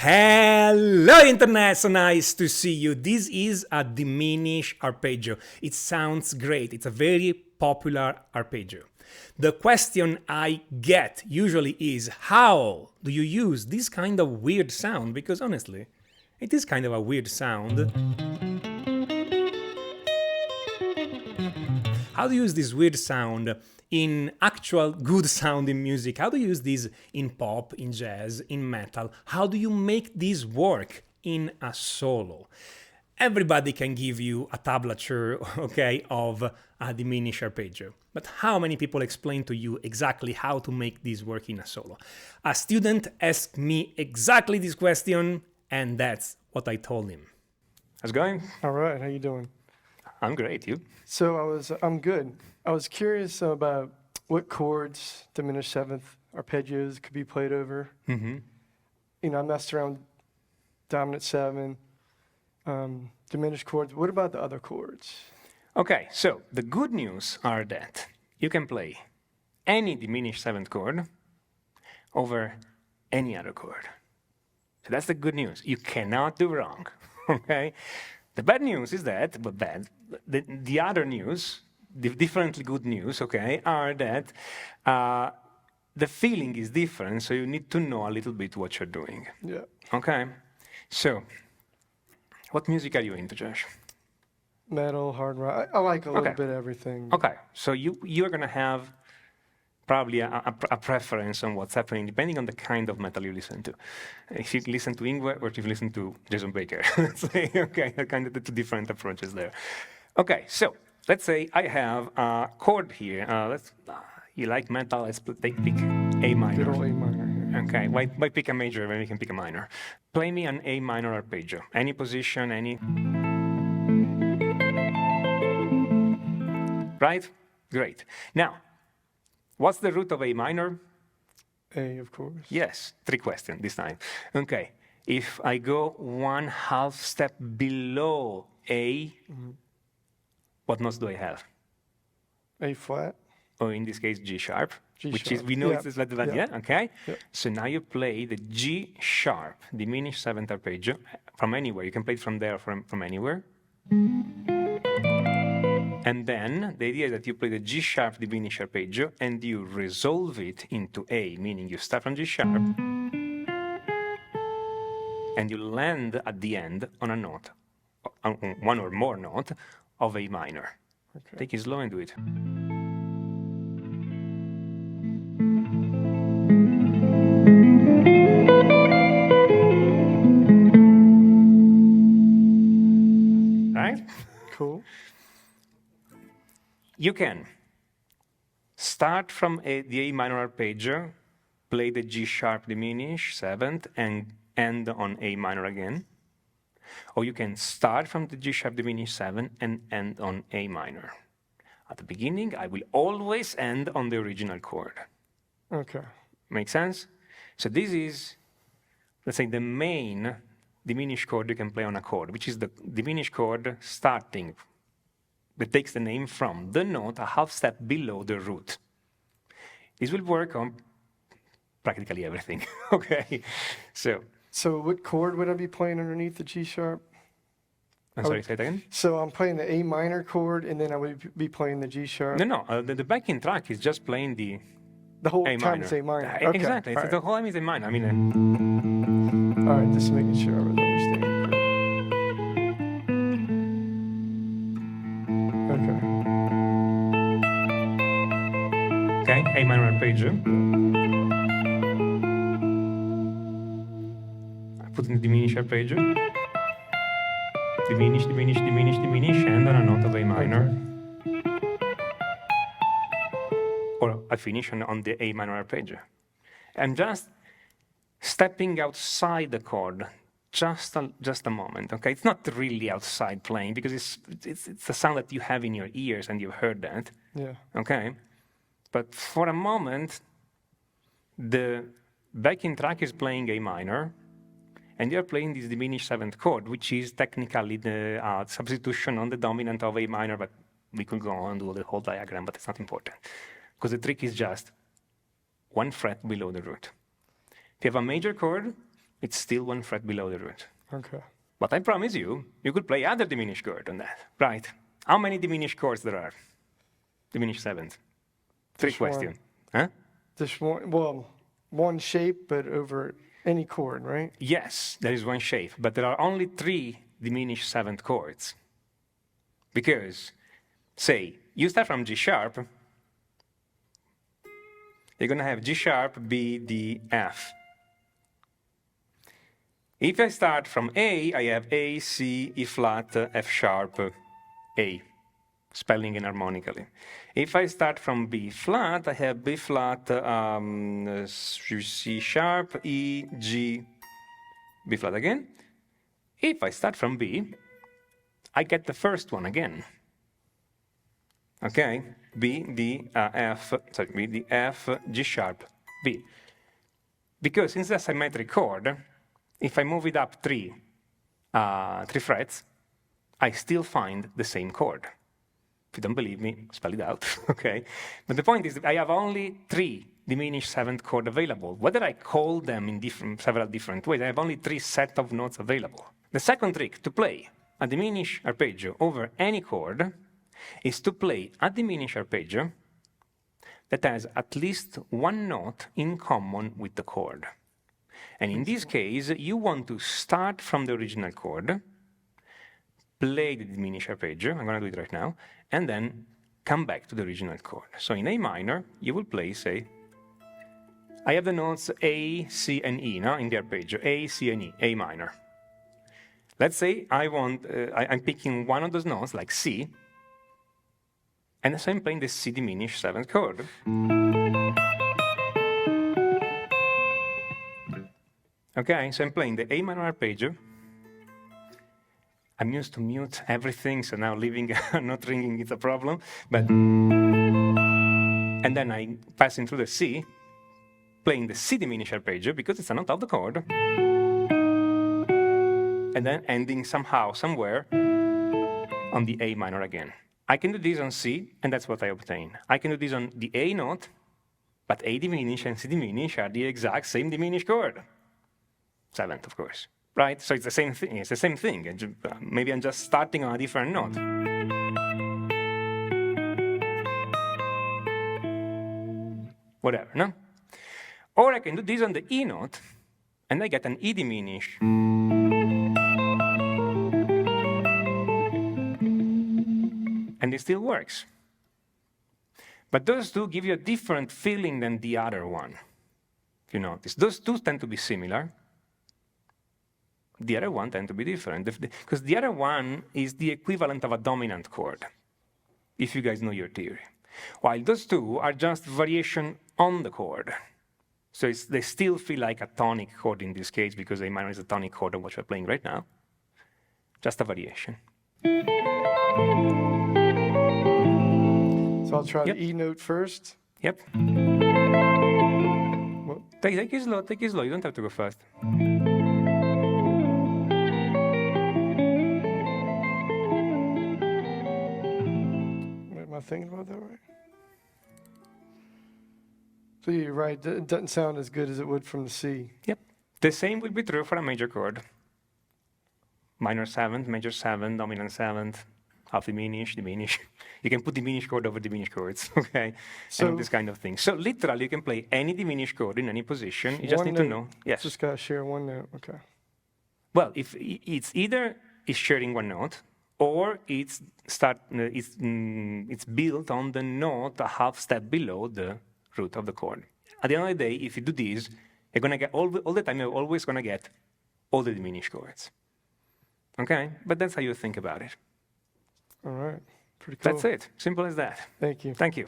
Hello Internet, so nice to see you. This is a diminished arpeggio. It sounds great. It's a very popular arpeggio. The question I get usually is, how do you use this kind of weird sound? Because honestly, it is kind of a weird sound. How do you use this weird sound in actual good sounding music? How do you use this in pop, in jazz, in metal? How do you make this work in a solo? Everybody can give you a tablature, okay, of a diminished arpeggio. But how many people explain to you exactly how to make this work in a solo? A student asked me exactly this question, and that's what I told him. How's it going? All right, how you doing? I'm great, you? So I'm good. I was curious about what chords, diminished seventh arpeggios could be played over. Mm-hmm. You know, I messed around with dominant seven, diminished chords. What about the other chords? Okay, so the good news are that you can play any diminished seventh chord over any other chord. So that's the good news. You cannot do wrong, okay? The bad news is that, the other news, the differently good news, okay, are that the feeling is different, so you need to know a little bit what you're doing. Yeah. Okay, so what music are you into, Josh? Metal, hard rock. I like a little Okay. bit of everything. Okay, so you're gonna have probably a preference on what's happening depending on the kind of metal you listen to. If you listen to Ingvar or if you listen to Jason Baker, let's say, okay, kind of the two different approaches there. Okay, so let's say I have a chord here. You like metal? Let's pick A minor. Good old A minor here. Okay, why pick a major when we can pick a minor? Play me an A minor arpeggio. Any position, any. Right? Great. Now, what's the root of A minor? A, of course. Yes, 3 questions this time. Okay, if I go 1/2 step below A, what notes do I have? A flat. Or in this case, G sharp, G which sharp. is, we know Yeah. it's like that, Yeah. yeah? Okay? Yeah. So now you play the G sharp, diminished seventh arpeggio, from anywhere. You can play it from there, from anywhere. And then the idea is that you play the G sharp diminished arpeggio and you resolve it into A, meaning you start from G sharp and you land at the end on a note, on one or more note of A minor. Okay. Take it slow and do it. Right? Cool. You can start from the A minor arpeggio, play the G sharp diminished seventh, and end on A minor again. Or you can start from the G sharp diminished 7 and end on A minor. At the beginning, I will always end on the original chord. Okay. Make sense? So this is, let's say, the main diminished chord you can play on a chord, which is the diminished chord starting, that takes the name from the note a 1/2 step below the root. This will work on practically everything, okay? So what chord would I be playing underneath the G sharp? I'm sorry, say it again? So I'm playing the A minor chord, and then I would be playing the G sharp. No, the backing track is just playing the The whole A time minor. it's A minor. Yeah, Okay. exactly. All The right. whole time is A minor. I mean, All right, just making sure I was understanding. Okay. okay, A minor arpeggio. I put in the diminished arpeggio. Diminish, diminish, diminish, diminish, and on a note of A minor. Or I finish on the A minor arpeggio. I'm just stepping outside the chord, just a moment, okay? It's not really outside playing because it's a sound that you have in your ears and you've heard that, Yeah. okay? But for a moment, the backing track is playing A minor, and you're playing this diminished seventh chord, which is technically the substitution on the dominant of A minor, but we could go on and do the whole diagram, but it's not important. Because the trick is just 1 fret below the root. If you have a major chord, It's still 1 fret below the root. Okay. But I promise you, you could play other diminished chord on that, right? How many diminished chords there are? Diminished seventh. 3 Just one. questions. Huh? Just one, well, one shape, but over any chord, right? Yes, there is one shape, but there are only 3 diminished seventh chords. Because, say, you start from G sharp, you're going to have G sharp, B, D, F. If I start from A, I have A, C, E flat, F sharp, A, spelling and harmonically. If I start from B flat, I have B flat, C sharp, E, G, B flat again. If I start from B, I get the first one again. Okay, B, D, F, sorry, B, D, F, G sharp, B. Because since it's a symmetric chord, if I move it up 3 frets, I still find the same chord. If you don't believe me, spell it out, okay? But the point is that I have only 3 diminished seventh chord available. Whether I call them in several different ways, I have only 3 sets of notes available. The second trick to play a diminished arpeggio over any chord is to play a diminished arpeggio that has at least 1 note in common with the chord. And in this case, you want to start from the original chord, play the diminished arpeggio, I'm going to do it right now, and then come back to the original chord. So in A minor, you will play, say, I have the notes A, C, and E, no, in the arpeggio, A, C, and E, A minor. Let's say I'm picking one of those notes, like C, and so I'm playing the C diminished seventh chord. Okay, so I'm playing the A minor arpeggio. I'm used to mute everything, so now leaving not ringing is a problem. But and then I pass into the C, playing the C diminished arpeggio because it's a note of the chord, and then ending somehow, somewhere, on the A minor again. I can do this on C, and that's what I obtain. I can do this on the A note, but A diminished and C diminished are the exact same diminished chord. Seventh, of course. Right? So it's the same thing. It's the same thing. Maybe I'm just starting on a different note. Whatever, no? Or I can do this on the E note, and I get an E diminished. And it still works. But those two give you a different feeling than the other one. If you notice, those two tend to be similar. The other one tend to be different, because the other one is the equivalent of a dominant chord, if you guys know your theory. While those two are just variation on the chord. So they still feel like a tonic chord in this case, because A minor is a tonic chord of what we're playing right now. Just a variation. So I'll try the E note first. Yep. Well, Take it slow, take it slow. You don't have to go fast. am I thinking about that right? So you're right. It doesn't sound as good as it would from the C. Yep. The same will be true for a major chord. Minor seventh, major seventh, dominant seventh, half diminished, diminished. You can put diminished chord over diminished chords, okay? So and this kind of thing. So literally, you can play any diminished chord in any position. You just need to know. Yes. Just gotta share one note. Okay. Well, if it's either it's sharing one note, or it's built on the note a half step below the root of the chord. At the end of the day, if you do this, you're gonna get all the time. You're always gonna get all the diminished chords. Okay, but that's how you think about it. All right. Pretty cool. That's it. Simple as that. Thank you. Thank you.